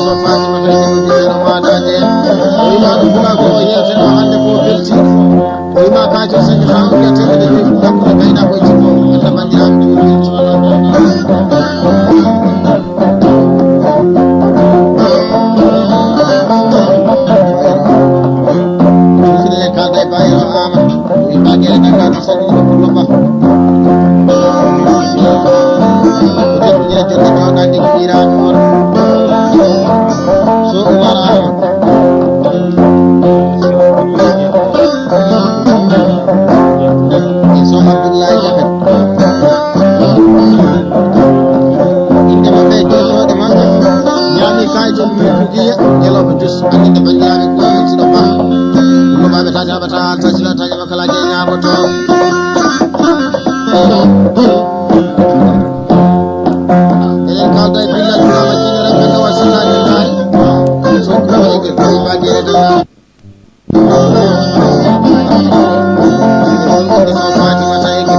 so Fatima tawi ko jeno madaje o wima ɗum bula ko yewteno hande ko belti o wima kajo sanni ha wiyatede de joyi hakkude gayna ko jikko Allah bandiraɓe ɗum kalda e bayro ama wima gueɗe dagano sanni ko pullo ba Nandi kirani on so umara so Abdullahi Jabe inde maɓɓe joɗoɗe maɓɓe ñami kayitol muɗugiya ñaloɓe jus andinde bandiraɓe ko yettiɗo ba ɗum maɓe tati haɓata altasila tañama kala je ñagoto kalda billal mama jinere be gawa sallani dal so ko wayge ko bagere dal so Fatima tayge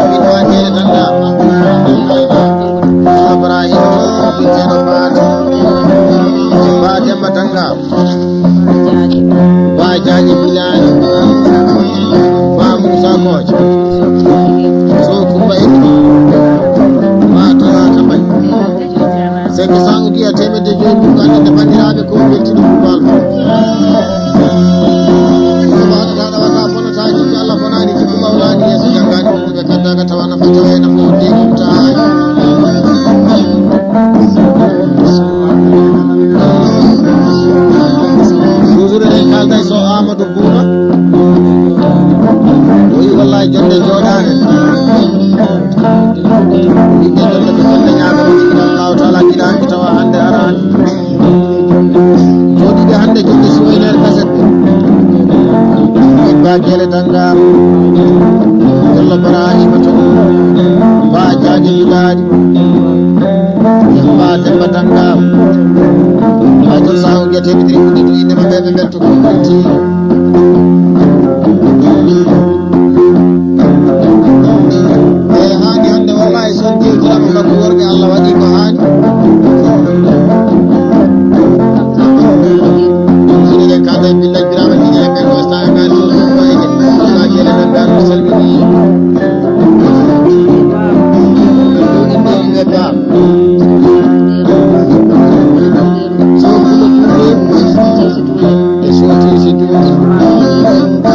abi bagere dal Ibrahim biteno ba demba tanga ba jaji bilal ba Musa Koch so kumba seke sangu giya temedde joyi ɗum andinde bandiraɓe ko beltiɗo kurbal ɗaɗawata bonata jikku Allah bonani jikku mawlani yeeso janggani ɓe kaddaga tawa nafa tawa nafa wodde kumtaani toujours ɗen kalda so Amadou Bouma o wi wallahi jonde joɗade yimɓe jonde ko jonde ñaagamo Allahu taala giɗanɓe tawa hande arani joɗiɓe hande jonde suwaynere kaset ɓe ba guele dangam Bello Ibrahima to ba Diagne Biladi ba Demba dangam ba jon sahu gueteɓe ɗiri hunde to inde maɓɓe ɓe betto ko belti hani hande wallahi son jewtirama kanko worɓe Allah waɗi ko hani siniɗen kalda e billal birama ɗiɗi e ɓen gosta e gani sobayge ala guele dandan mi salmini inde wiwe ba so kulo kuɓe e sotisi duuɗi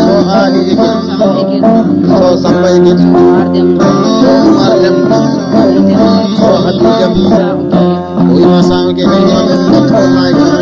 so haali e gueɗe so samba e gueɗe Umar dem so Habib dem o wima sama ke ɓe ñoɓe ko mayko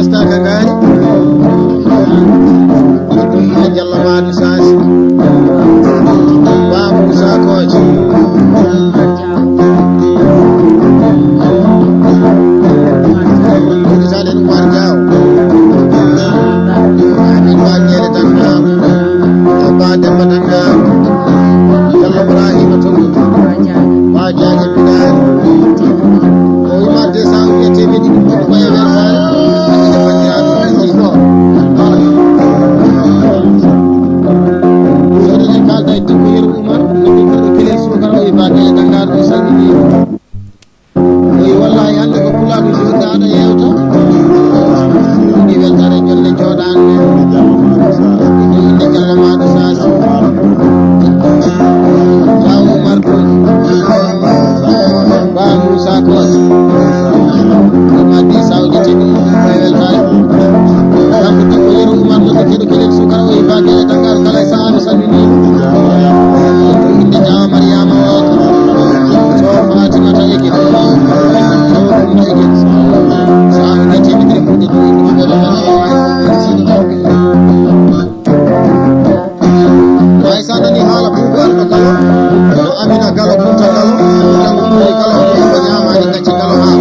gasta ka ngari ina jalla maɗi sasi ba musa koji salen umar jaw amin ba jere tanga ba demba tanga jalla ibrahima tongu ba jaje bidani o imade sa ke tebe di ko ko e ver fa ina fajira ni ko sore ni kal dai ko yer umar ni ko kele su karo e ba jere tanga do sangi ni wallahi hande ko kula do joda ada yewta ni weltare jolle jodan ni inde jalla maɗo sasi jaw umar ko ba musa ko madi sawje tigi weltare kam to ko yeru umar no kedo kelen sukara o ba gele tangal kala saabe sanni inde jaw maryama o so fatima tayiki so tayiki saabe tigi dire ko do ay sanani hala bubu alba kalo amina kalo punta kalo ay kalo ko nyama ni kacci kalo ha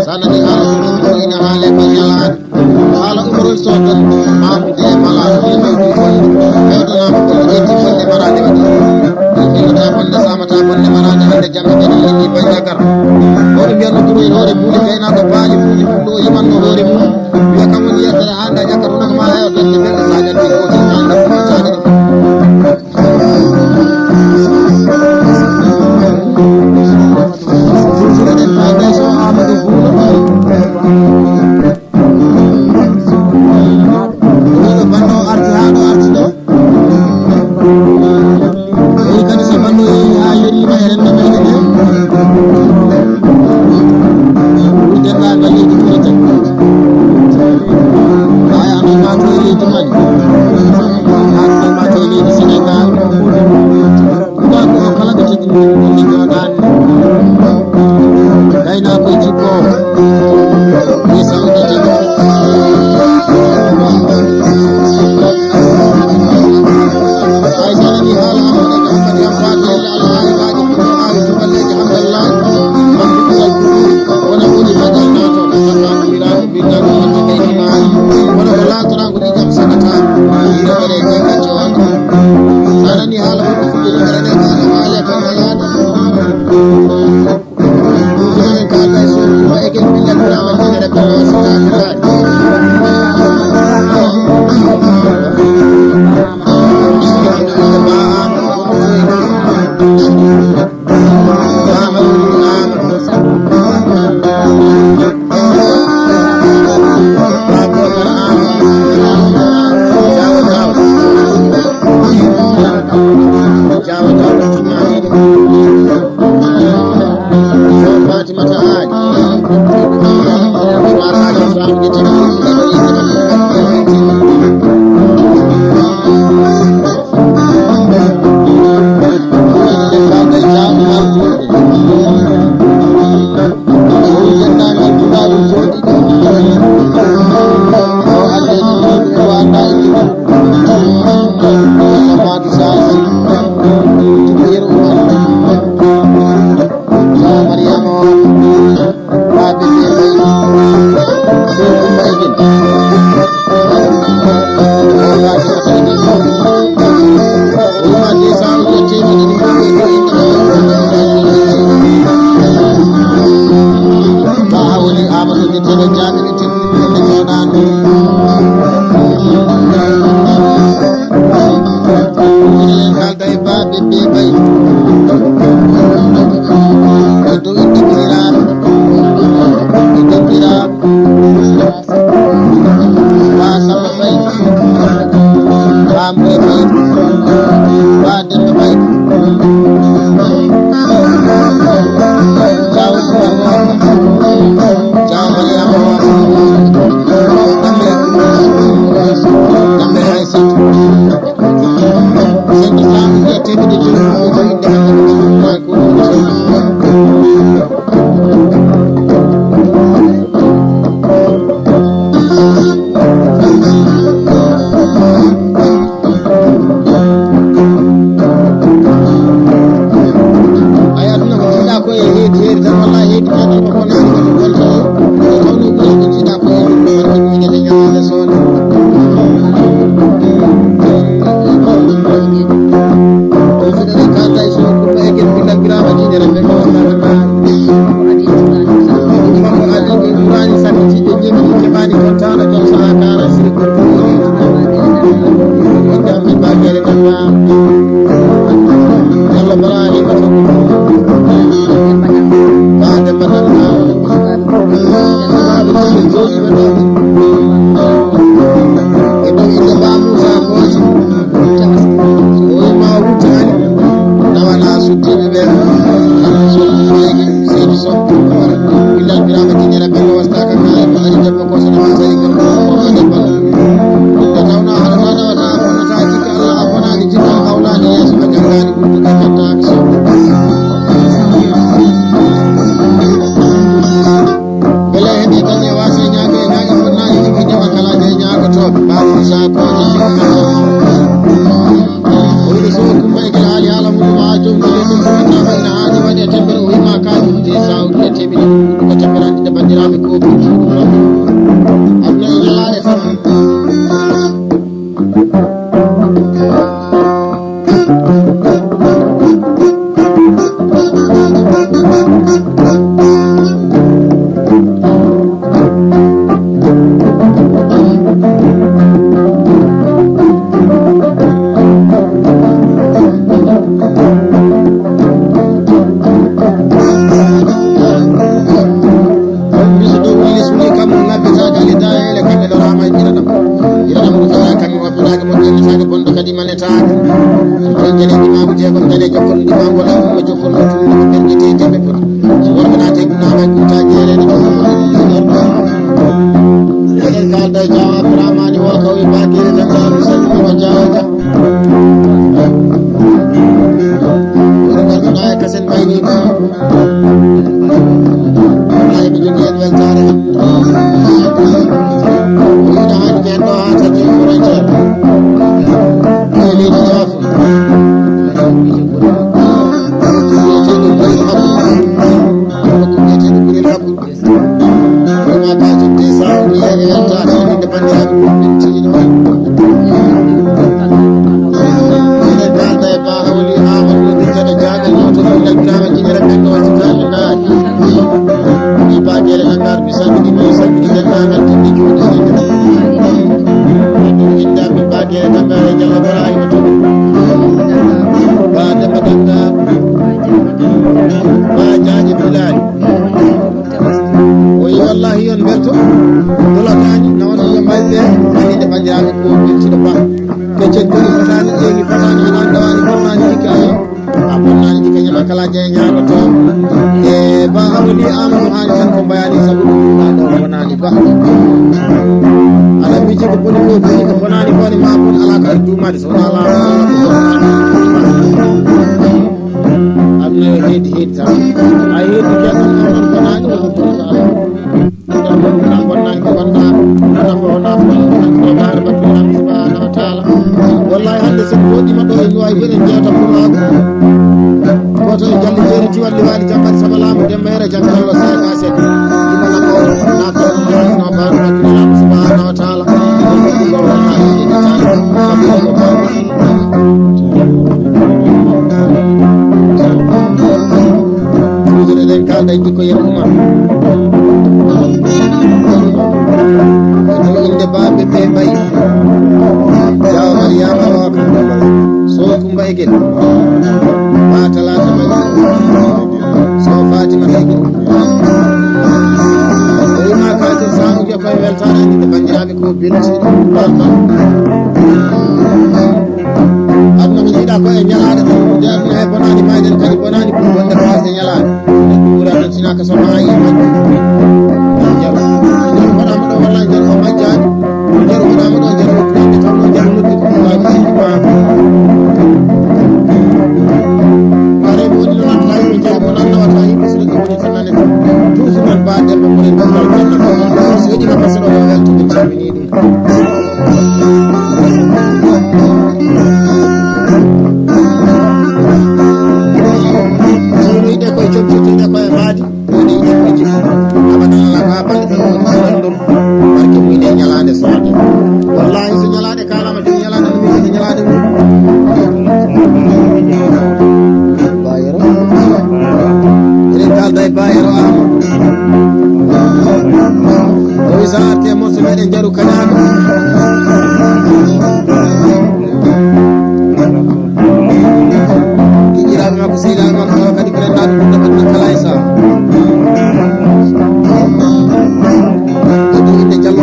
sanani hala bubu ina hale ko yalan hala umrul sodan mam de mala ni be ko edo na ko e ti felle marade wadi ni ta bonde samata bonde marade hande jambe de ni be jakar o be biano duro e hore buuli kayna ko baali buuli do yiman no hore mu wiya kamon yedere handa jakar no ma hayo de be sajal ko ti handa ko sajal Ibrahima ɗo e ɗo inde Ba Moussa Kooti o wima o wuttani nawana suddiɓe ɓe Soygi Seydou Sow Bilal Birama Dinira Bello wastaka ngaye ko ari debbo ko sono wasari gorko o debbo nde tawno haɗa ta nawata bonnata jikka Allah a bonani jikka hawlani yeeso ɓe janngani ɓurtude kettaki so bele heɓi tan e wasa ñaago e ñaaga bonnani jikki jaɓa kalaje e ñaagotoɓe ɓaɗum sakoji jikka o wiɗi so kumba e gila haali haala muɗum ha jomdide ɗum ko innama ina haani waɗi e tembere o wima kajumde sawdi e teɓiɗi ko temberandide bandiraɓe koɓiji ɗum ɗon aduna e ñalade tan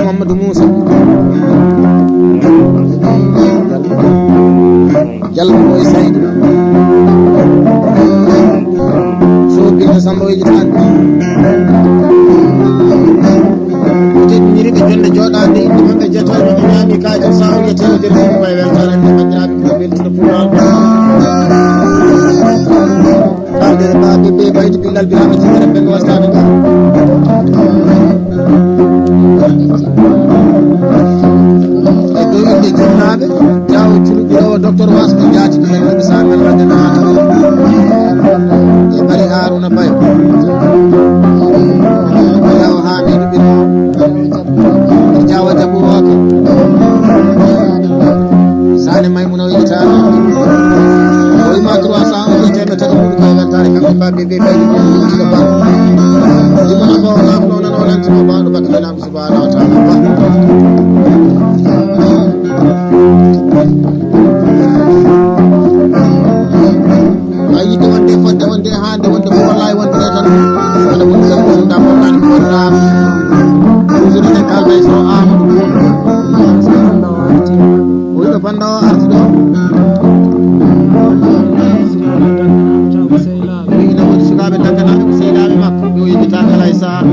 Mamadou Moussa Diallo Boy Saydou Sobino Samba Wijitan ñiriɓe jonde jooɗade inde maɓɓe jettol maɓe ñaami kaji sawye tewdere ɗum koye weltare nde bandiraɓe ko beltuɗo puɗal kaldere baɓe ɓe bayto billal birama jigara ɓe wastaɓe ga e dow inde jinnaɓe jawo juluɓiɗo docteur wasko jaati ɗumen ɗuɓe samen wadde naata e bari Haruna Bayo yaw Hamidou Bino Jawa Jabu Wake Sane Maimouna Wiyitane Oyma 300 tembe tati muɗu koye weltare kamɓe mbaɓe ɓe ɓeydi ɗiɗo ba ɗimona bo nam noon o lantimo bawɗo bakkelenamo subhanahu wa taala ba a yidde wonde fodde wonde hande wonde ko wallahi wondere tan wona woni kam wonda wonnani ko wonda toujours ene kalda e so Amadou oyɗo banda o arti ɗo ina woni sukaɓe dagganaɓe ko sehilaɓe makko ɓe o yejjita kala e saaha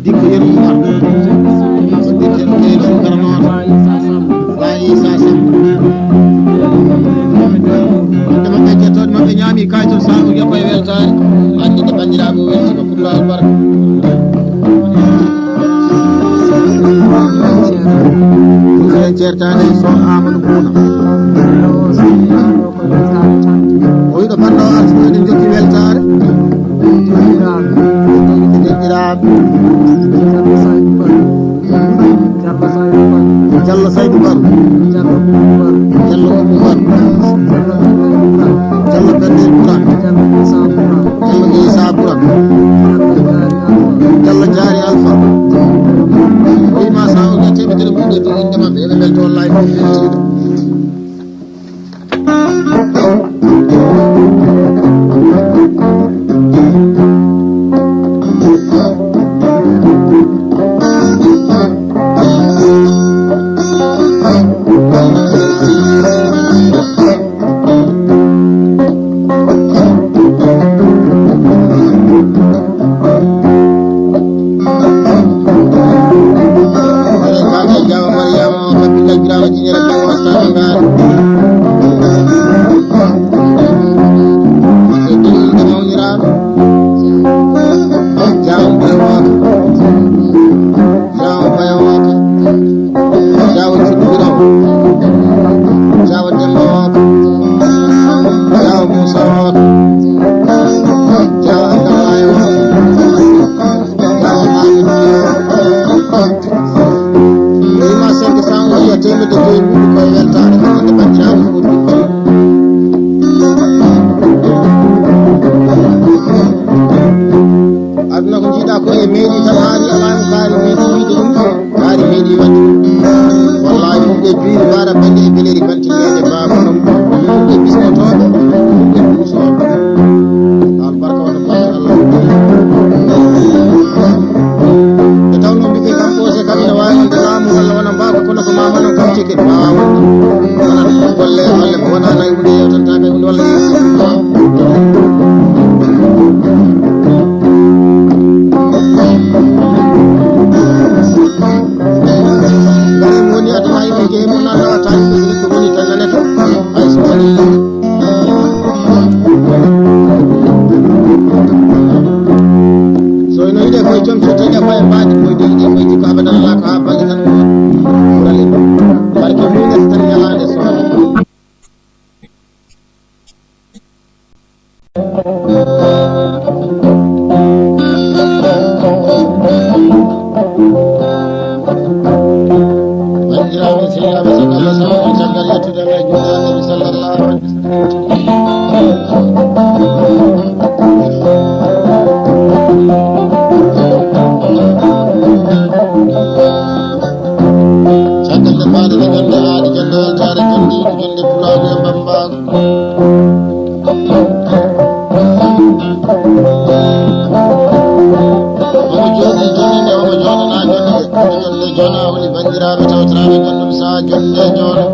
dikko yeru Oumar so dirten keel sukara noon wa Issa Samb inde maɓɓe jettoɗe maɓɓe ñaami kaytol sahu yoppa e weltare andinde bandiraɓe o weltima pulla albarka en ceertade so Amadou Bouna o wiɗo banda o arti eɗen jokki weltare denɗiraɓe Diallo Saydou Barou Diallo Oumou Barou Diallo Bernir Bourane Diallo Issa Bourane Diallo Diary Alpha oyima sa o ga temedere muɗe to inde maɓɓe eɓe belto wallahi fof beltiɗo bandiraɓe tawtiraɓe gonɗum sa jonde jooɗo